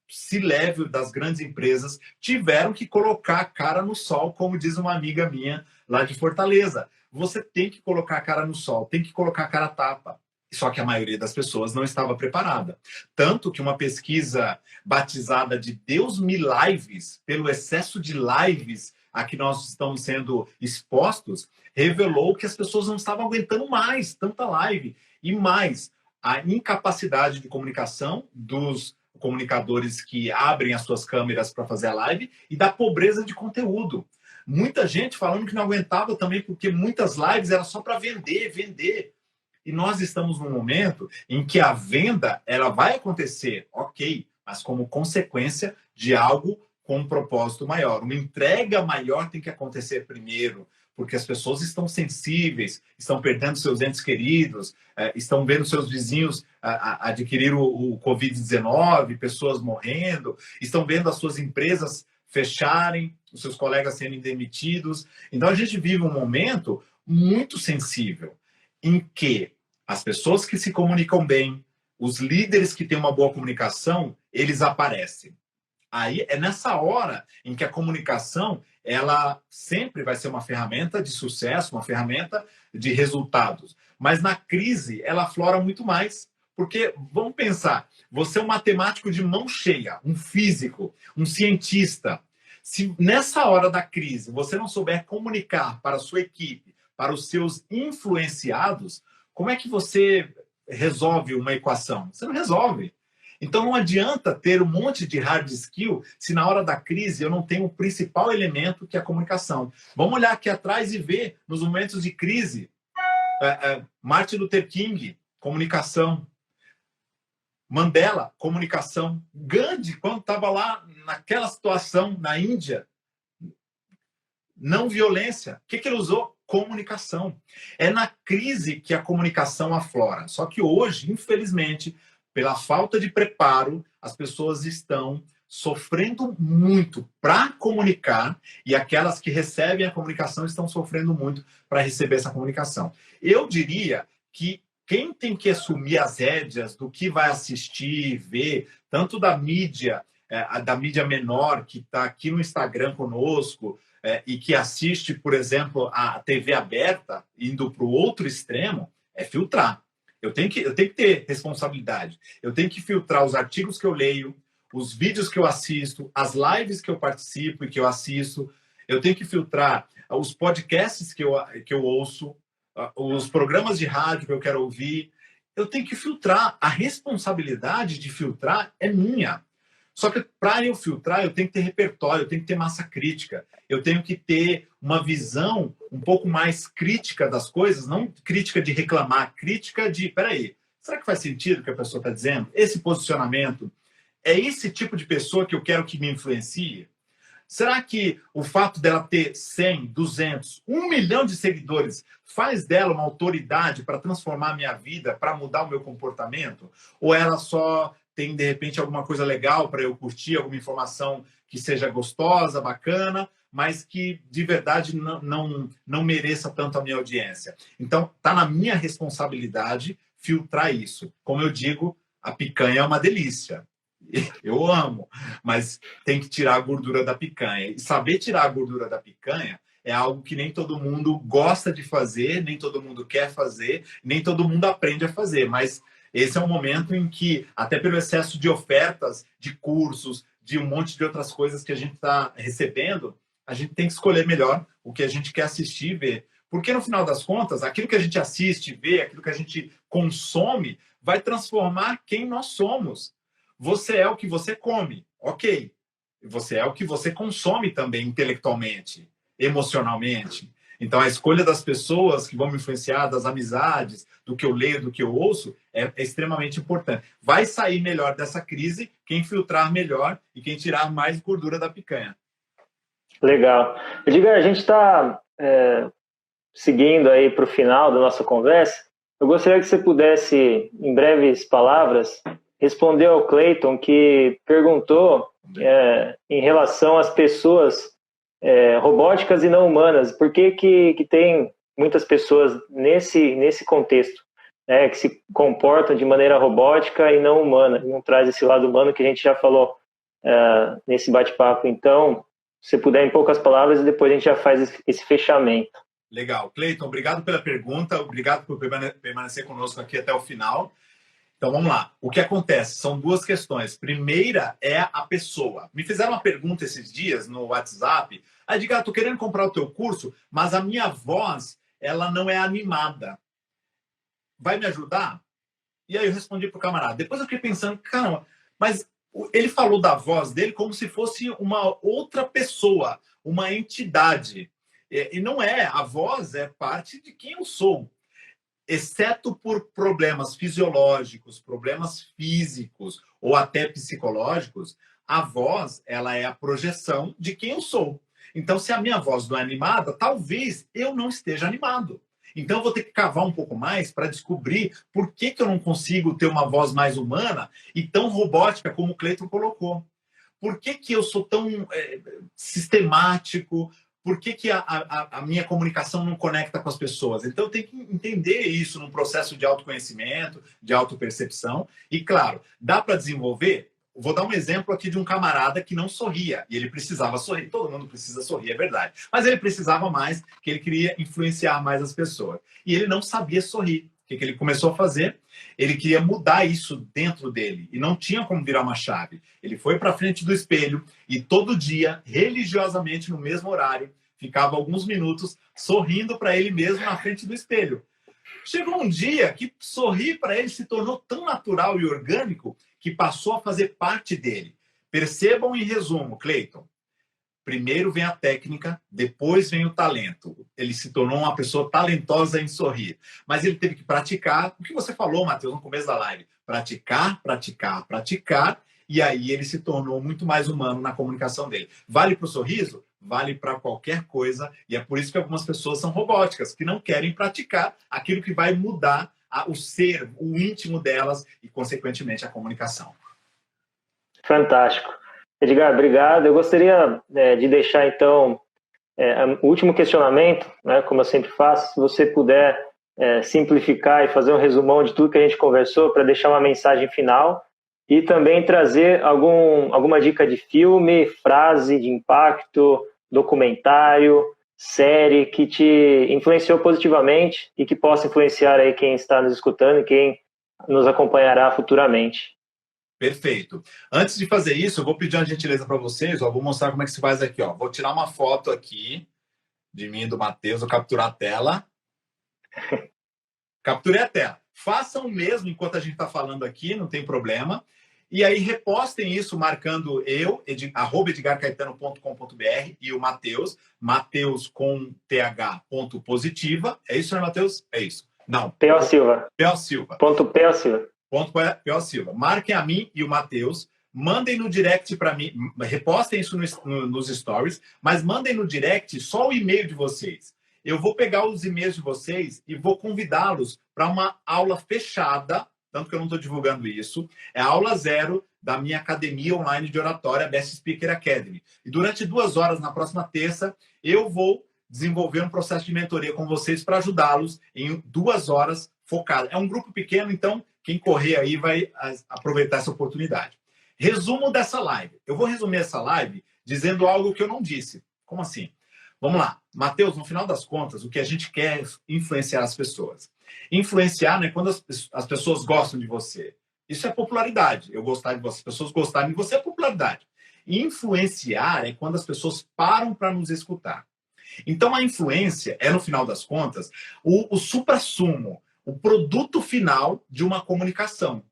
C-level das grandes empresas, tiveram que colocar a cara no sol, como diz uma amiga minha lá de Fortaleza. Você tem que colocar a cara no sol, tem que colocar a cara a tapa. Só que a maioria das pessoas não estava preparada. Tanto que uma pesquisa batizada de Deus me lives, pelo excesso de lives a que nós estamos sendo expostos, revelou que as pessoas não estavam aguentando mais tanta live. E mais, a incapacidade de comunicação dos comunicadores que abrem as suas câmeras para fazer a live e da pobreza de conteúdo. Muita gente falando que não aguentava também porque muitas lives eram só para vender, vender. E nós estamos num momento em que a venda ela vai acontecer, ok, mas como consequência de algo com um propósito maior. Uma entrega maior tem que acontecer primeiro, porque as pessoas estão sensíveis, estão perdendo seus entes queridos, estão vendo seus vizinhos adquirir o Covid-19, pessoas morrendo, estão vendo as suas empresas fecharem, os seus colegas serem demitidos. Então, a gente vive um momento muito sensível, em que as pessoas que se comunicam bem, os líderes que têm uma boa comunicação, eles aparecem. Aí é nessa hora em que a comunicação ela sempre vai ser uma ferramenta de sucesso, uma ferramenta de resultados. Mas na crise ela aflora muito mais. Porque, vamos pensar, você é um matemático de mão cheia, um físico, um cientista. Se nessa hora da crise você não souber comunicar para a sua equipe, para os seus influenciados, como é que você resolve uma equação? Você não resolve. Então não adianta ter um monte de hard skill se na hora da crise eu não tenho o principal elemento que é a comunicação. Vamos olhar aqui atrás e ver, nos momentos de crise, Martin Luther King, comunicação. Mandela, comunicação. Gandhi, quando estava lá naquela situação na Índia, não violência. O que ele usou? Comunicação. É na crise que a comunicação aflora. Só que hoje, infelizmente, pela falta de preparo, as pessoas estão sofrendo muito para comunicar e aquelas que recebem a comunicação estão sofrendo muito para receber essa comunicação. Eu diria que quem tem que assumir as rédeas do que vai assistir, ver, tanto da mídia menor, que está aqui no Instagram conosco, e que assiste, por exemplo, a TV aberta, indo para o outro extremo, é filtrar. Eu tenho que ter responsabilidade. Eu tenho que filtrar os artigos que eu leio, os vídeos que eu assisto, as lives que eu participo e que eu assisto. Eu tenho que filtrar os podcasts que eu ouço, os programas de rádio que eu quero ouvir. Eu tenho que filtrar. A responsabilidade de filtrar é minha. Só que para eu filtrar, eu tenho que ter repertório, eu tenho que ter massa crítica, eu tenho que ter uma visão um pouco mais crítica das coisas, não crítica de reclamar, crítica de, peraí, será que faz sentido o que a pessoa está dizendo? Esse posicionamento, é esse tipo de pessoa que eu quero que me influencie? Será que o fato dela ter 100, 200, 1 milhão de seguidores faz dela uma autoridade para transformar a minha vida, para mudar o meu comportamento? Ou ela só tem, de repente, alguma coisa legal para eu curtir, alguma informação que seja gostosa, bacana, mas que, de verdade, não mereça tanto a minha audiência? Então, está na minha responsabilidade filtrar isso. Como eu digo, a picanha é uma delícia. Eu amo, mas tem que tirar a gordura da picanha. E saber tirar a gordura da picanha é algo que nem todo mundo gosta de fazer, nem todo mundo quer fazer, nem todo mundo aprende a fazer. Mas esse é um momento em que, até pelo excesso de ofertas, de cursos, de um monte de outras coisas que a gente está recebendo, a gente tem que escolher melhor o que a gente quer assistir e ver. Porque, no final das contas, aquilo que a gente assiste, vê, aquilo que a gente consome, vai transformar quem nós somos. Você é o que você come, ok. Você é o que você consome também intelectualmente, emocionalmente. Então, a escolha das pessoas que vão me influenciar, das amizades, do que eu leio, do que eu ouço, é extremamente importante. Vai sair melhor dessa crise quem filtrar melhor e quem tirar mais gordura da picanha. Legal. Edgar, a gente está seguindo aí para o final da nossa conversa. Eu gostaria que você pudesse, em breves palavras, responder ao Cleiton, que perguntou em relação às pessoas robóticas e não humanas. Por que tem muitas pessoas nesse contexto? né, que se comportam de maneira robótica e não humana, não traz esse lado humano que a gente já falou nesse bate-papo. Então, se você puder em poucas palavras, e depois a gente já faz esse fechamento. Legal. Cleiton, obrigado pela pergunta, obrigado por permanecer conosco aqui até o final. Então, vamos lá. O que acontece? São duas questões. Primeira é a pessoa. Me fizeram uma pergunta esses dias no WhatsApp. Edgar, estou querendo comprar o teu curso, mas a minha voz, ela não é animada. Vai me ajudar? E aí eu respondi para o camarada. Depois eu fiquei pensando, caramba, mas ele falou da voz dele como se fosse uma outra pessoa, uma entidade. E não é. A voz é parte de quem eu sou. Exceto por problemas fisiológicos, problemas físicos ou até psicológicos, a voz, ela é a projeção de quem eu sou. Então, se a minha voz não é animada, talvez eu não esteja animado. Então, eu vou ter que cavar um pouco mais para descobrir por que eu não consigo ter uma voz mais humana e tão robótica como o Cleiton colocou. Por que eu sou tão sistemático? Por que a minha comunicação não conecta com as pessoas? Então, eu tenho que entender isso num processo de autoconhecimento, de autopercepção. E, claro, dá para desenvolver? Vou dar um exemplo aqui de um camarada que não sorria. E ele precisava sorrir. Todo mundo precisa sorrir, é verdade. Mas ele precisava mais, que ele queria influenciar mais as pessoas. E ele não sabia sorrir. O que ele começou a fazer? Ele queria mudar isso dentro dele. E não tinha como virar uma chave. Ele foi para frente do espelho e todo dia, religiosamente, no mesmo horário, ficava alguns minutos sorrindo para ele mesmo na frente do espelho. Chegou um dia que sorrir para ele se tornou tão natural e orgânico que passou a fazer parte dele. Percebam em resumo, Cleiton. Primeiro vem a técnica, depois vem o talento. Ele se tornou uma pessoa talentosa em sorrir. Mas ele teve que praticar o que você falou, Matheus, no começo da live. Praticar, praticar, praticar. E aí ele se tornou muito mais humano na comunicação dele. Vale para o sorriso? Vale para qualquer coisa. E é por isso que algumas pessoas são robóticas, que não querem praticar aquilo que vai mudar o ser, o íntimo delas e, consequentemente, a comunicação. Fantástico. Edgar, obrigado. Eu gostaria de deixar, então, o último questionamento, né, como eu sempre faço, se você puder simplificar e fazer um resumão de tudo que a gente conversou para deixar uma mensagem final e também trazer alguma dica de filme, frase de impacto, documentário, série que te influenciou positivamente e que possa influenciar aí quem está nos escutando e quem nos acompanhará futuramente. Perfeito. Antes de fazer isso, eu vou pedir uma gentileza para vocês. Vou mostrar como é que se faz aqui. Vou tirar uma foto aqui de mim e do Matheus. Vou capturar a tela. Capturei a tela. Façam o mesmo enquanto a gente está falando aqui, não tem problema. E aí repostem isso marcando eu, @edgarcaetano.com.br e o Matheus, Matheus com th.positiva. É isso, né, Matheus? É isso. Não. P.O. Silva. P.O. Silva. P.O. Silva. P.O. Silva. Marquem a mim e o Matheus, mandem no direct para mim, repostem isso nos stories, mas mandem no direct só o e-mail de vocês. Eu vou pegar os e-mails de vocês e vou convidá-los para uma aula fechada, tanto que eu não estou divulgando isso, é a aula 0 da minha academia online de oratória, Best Speaker Academy. E durante 2 horas, na próxima terça, eu vou desenvolver um processo de mentoria com vocês para ajudá-los em 2 horas focado. É um grupo pequeno, então quem correr aí vai aproveitar essa oportunidade. Resumo dessa live. Eu vou resumir essa live dizendo algo que eu não disse. Como assim? Vamos lá. Matheus, no final das contas, o que a gente quer é influenciar as pessoas. Influenciar, né, quando as pessoas gostam de você. Isso é popularidade. Eu gostar de você, as pessoas gostarem de você é popularidade. Influenciar é quando as pessoas param para nos escutar. Então, a influência é, no final das contas, o suprassumo, o produto final de uma comunicação.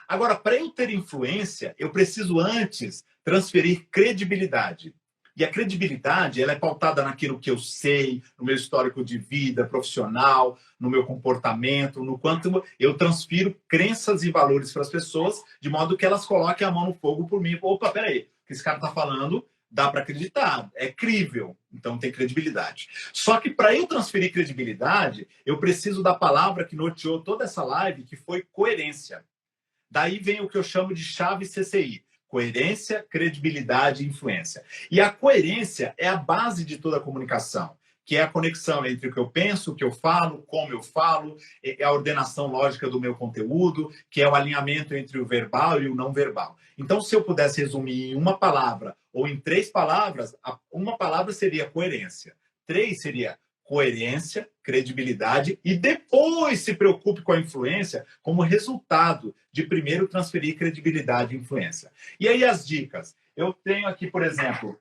Agora, para eu ter influência, eu preciso antes transferir credibilidade. E a credibilidade, ela é pautada naquilo que eu sei, no meu histórico de vida profissional, no meu comportamento, no quanto eu transfiro crenças e valores para as pessoas, de modo que elas coloquem a mão no fogo por mim. Opa, peraí, o que esse cara está falando dá para acreditar, é crível, então tem credibilidade. Só que para eu transferir credibilidade, eu preciso da palavra que norteou toda essa live, que foi coerência. Daí vem o que eu chamo de chave CCI. Coerência, credibilidade e influência. E a coerência é a base de toda a comunicação. que é a conexão entre o que eu penso, o que eu falo, como eu falo, é a ordenação lógica do meu conteúdo, que é o alinhamento entre o verbal e o não verbal. Então, se eu pudesse resumir em uma palavra ou em 3 palavras, uma palavra seria coerência, 3 seria coerência, credibilidade e depois se preocupe com a influência como resultado de primeiro transferir credibilidade e influência. E aí as dicas. Eu tenho aqui, por exemplo,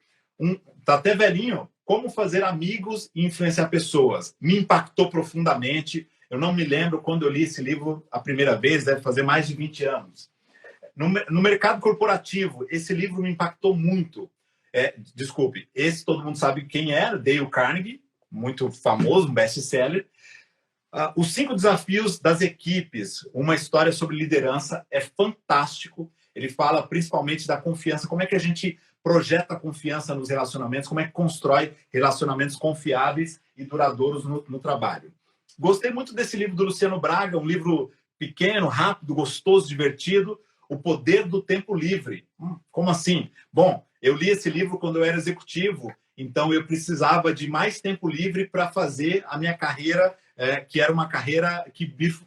tá até velhinho, como fazer amigos e influenciar pessoas. Me impactou profundamente. Eu não me lembro quando eu li esse livro a primeira vez, deve fazer mais de 20 anos. No mercado corporativo, esse livro me impactou muito. Desculpe, esse todo mundo sabe quem era, Dale Carnegie, muito famoso, um best-seller. Os 5 desafios das equipes, uma história sobre liderança, é fantástico. Ele fala principalmente da confiança, como é que a gente projeta confiança nos relacionamentos, como é que constrói relacionamentos confiáveis e duradouros no trabalho. Gostei muito desse livro do Luciano Braga, um livro pequeno, rápido, gostoso, divertido, O Poder do Tempo Livre. Como assim? Bom, eu li esse livro quando eu era executivo, então eu precisava de mais tempo livre para fazer a minha carreira, que era uma carreira que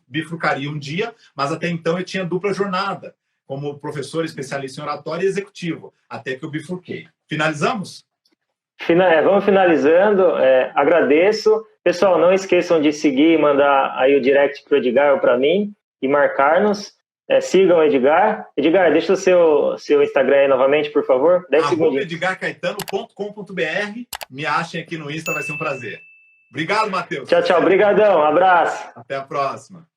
bifurcaria um dia, mas até então eu tinha dupla jornada, como professor especialista em oratória e executivo, até que eu bifurquei. Finalizamos? Vamos finalizando. Agradeço. Pessoal, não esqueçam de seguir e mandar aí o direct para o Edgar ou para mim e marcar-nos. Sigam o Edgar. Edgar, deixa o seu Instagram aí novamente, por favor. 10 segundos. edgarcaetano.com.br. Me achem aqui no Insta, vai ser um prazer. Obrigado, Matheus. Tchau, tchau. Obrigadão. Abraço. Até a próxima.